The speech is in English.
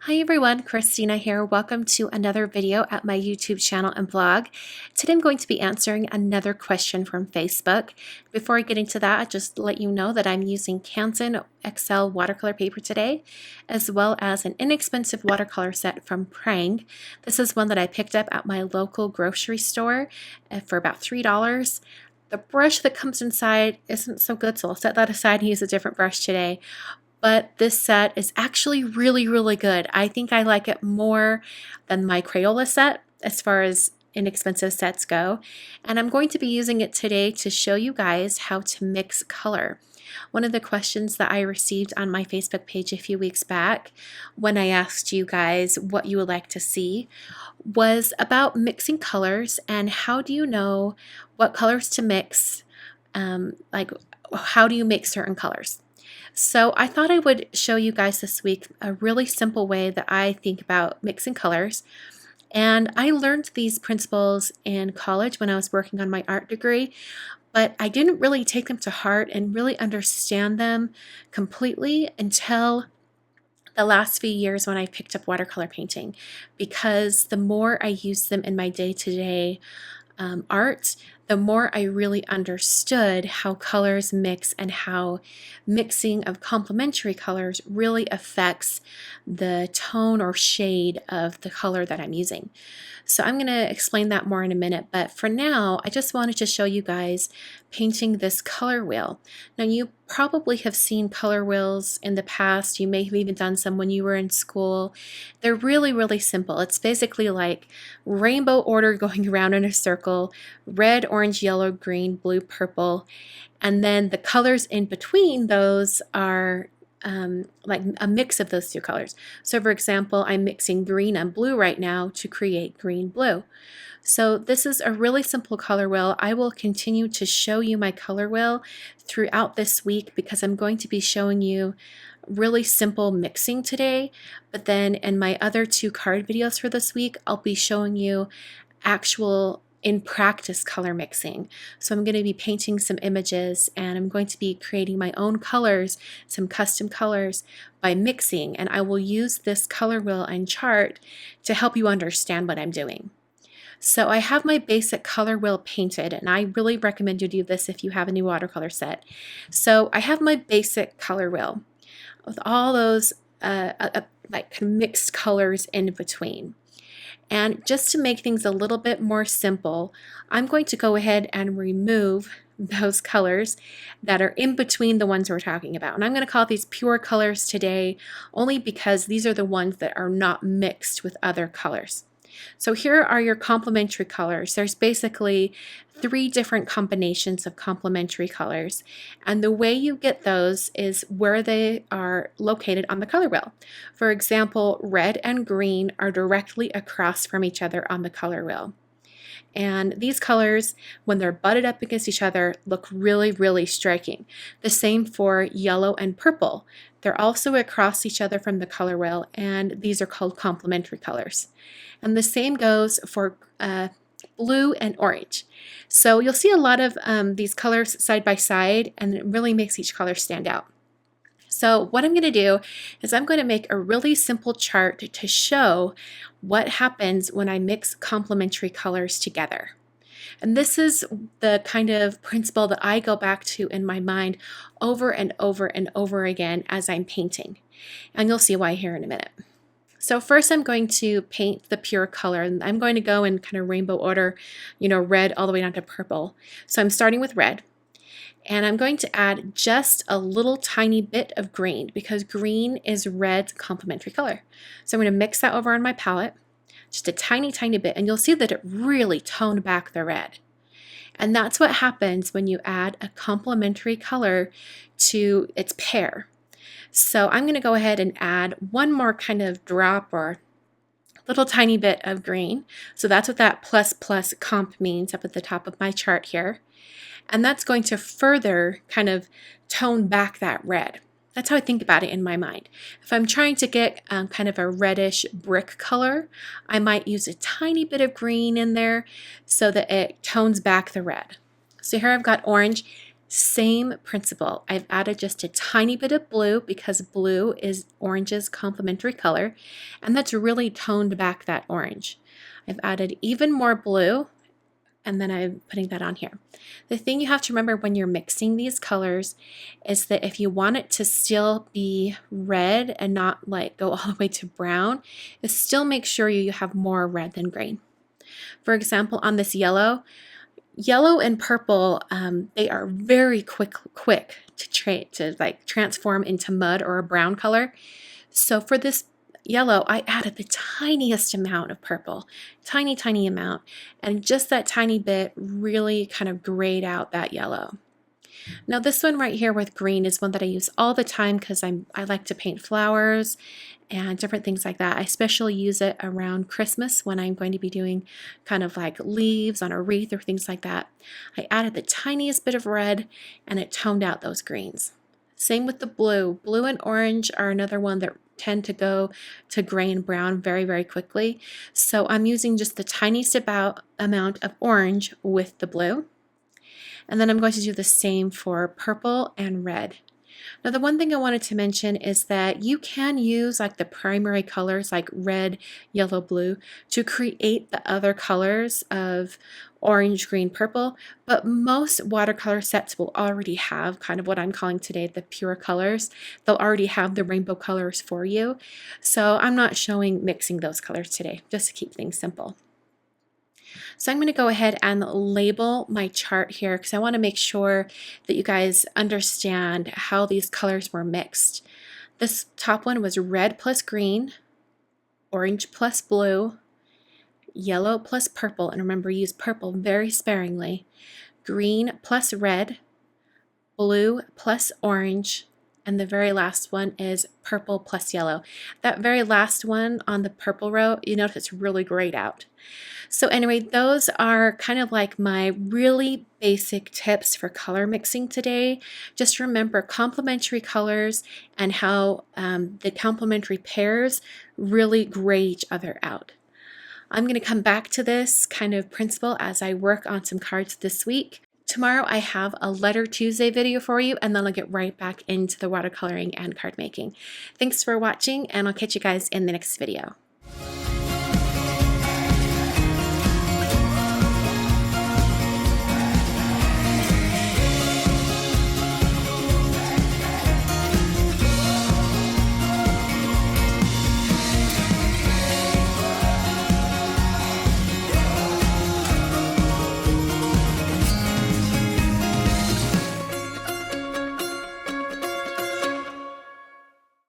Hi everyone, Christina here. Welcome to another video at my YouTube channel and blog. Today I'm going to be answering another question from Facebook. Before I get into that, I'll just let you know that I'm using Canson XL watercolor paper today, as well as an inexpensive watercolor set from Prang. This is one that I picked up at my local grocery store for about $3. The brush that comes inside isn't so good, so I'll set that aside and use a different brush today. But this set is actually really good. I think I like it more than my Crayola set as far as inexpensive sets go. And I'm going to be using it today to show you guys how to mix color. One of the questions that I received on my Facebook page a few weeks back when I asked you guys what you would like to see was about mixing colors and how do you know what colors to mix, like how do you mix certain colors. So I thought I would show you guys this week a really simple way that I think about mixing colors. And I learned these principles in college when I was working on my art degree, but I didn't really take them to heart and really understand them completely until the last few years when I picked up watercolor painting, because the more I use them in my day-to-day art, the more I really understood how colors mix and how mixing of complementary colors really affects the tone or shade of the color that I'm using. So I'm going to explain that more in a minute, but for now I just wanted to show you guys painting this color wheel. Now you probably have seen color wheels in the past. You may have even done some when you were in school. They're really simple. It's basically like rainbow order going around in a circle: red, orange, yellow, green, blue, purple, and then the colors in between those are like a mix of those two colors. So for example, I'm mixing green and blue right now to create green blue. So this is a really simple color wheel. I will continue to show you my color wheel throughout this week because I'm going to be showing you really simple mixing today, but then in my other two card videos for this week, I'll be showing you actual in practice color mixing. So I'm going to be painting some images and I'm going to be creating my own colors, some custom colors by mixing, and I will use this color wheel and chart to help you understand what I'm doing. So I have my basic color wheel painted, and I really recommend you do this if you have a new watercolor set. So I have my basic color wheel with all those like mixed colors in between. And just to make things a little bit more simple, I'm going to go ahead and remove those colors that are in between the ones we're talking about. And I'm going to call these pure colors today only because these are the ones that are not mixed with other colors. So here are your complementary colors. There's basically 3 different combinations of complementary colors, and the way you get those is where they are located on the color wheel. For example, red and green are directly across from each other on the color wheel. And these colors, when they're butted up against each other, look really striking. The same for yellow and purple. They're also across each other from the color wheel, and these are called complementary colors. And the same goes for blue and orange. So you'll see a lot of these colors side by side, and it really makes each color stand out. So what I'm going to do is I'm going to make a really simple chart to show what happens when I mix complementary colors together. And this is the kind of principle that I go back to in my mind over and over again as I'm painting. And you'll see why here in a minute. So first I'm going to paint the pure color, and I'm going to go in kind of rainbow order, red all the way down to purple. So I'm starting with red. And I'm going to add just a little tiny bit of green because green is red's complementary color. So I'm going to mix that over on my palette, just a tiny bit, and you'll see that it really toned back the red. And that's what happens when you add a complementary color to its pair. So I'm going to go ahead and add one more kind of drop or little tiny bit of green. So that's what that plus comp means up at the top of my chart here. And that's going to further kind of tone back that red. That's how I think about it in my mind. If I'm trying to get kind of a reddish brick color, I might use a tiny bit of green in there so that it tones back the red. So here I've got orange. Same principle. I've added just a tiny bit of blue because blue is orange's complementary color, and that's really toned back that orange. I've added even more blue, and then I'm putting that on here. The thing you have to remember when you're mixing these colors is that if you want it to still be red and not like go all the way to brown, is still make sure you have more red than green. For example, on this yellow and purple, they are very quick to like transform into mud or a brown color. So for this yellow, I added the tiniest amount of purple, tiny amount, and just that tiny bit really kind of grayed out that yellow. Now this one right here with green is one that I use all the time because I like to paint flowers and different things like that. I especially use it around Christmas when I'm going to be doing kind of like leaves on a wreath or things like that. I added the tiniest bit of red and it toned out those greens. Same with the blue. Blue and orange are another one that tend to go to gray and brown very quickly. So I'm using just the tiniest amount of orange with the blue. And then I'm going to do the same for purple and red. Now the one thing I wanted to mention is that you can use like the primary colors like red, yellow, blue to create the other colors of orange, green, purple, but most watercolor sets will already have kind of what I'm calling today the pure colors. They'll already have the rainbow colors for you. So I'm not showing mixing those colors today, just to keep things simple. So I'm going to go ahead and label my chart here because I want to make sure that you guys understand how these colors were mixed. This top one was red plus green, orange plus blue, yellow plus purple, and remember use purple very sparingly, green plus red, blue plus orange, and the very last one is purple plus yellow. That very last one on the purple row, you notice it's really grayed out. So anyway, those are kind of like my really basic tips for color mixing today. Just remember complementary colors and how the complementary pairs really gray each other out. I'm going to come back to this kind of principle as I work on some cards this week. Tomorrow I have a Letter Tuesday video for you, and then I'll get right back into the watercoloring and card making. Thanks for watching, and I'll catch you guys in the next video.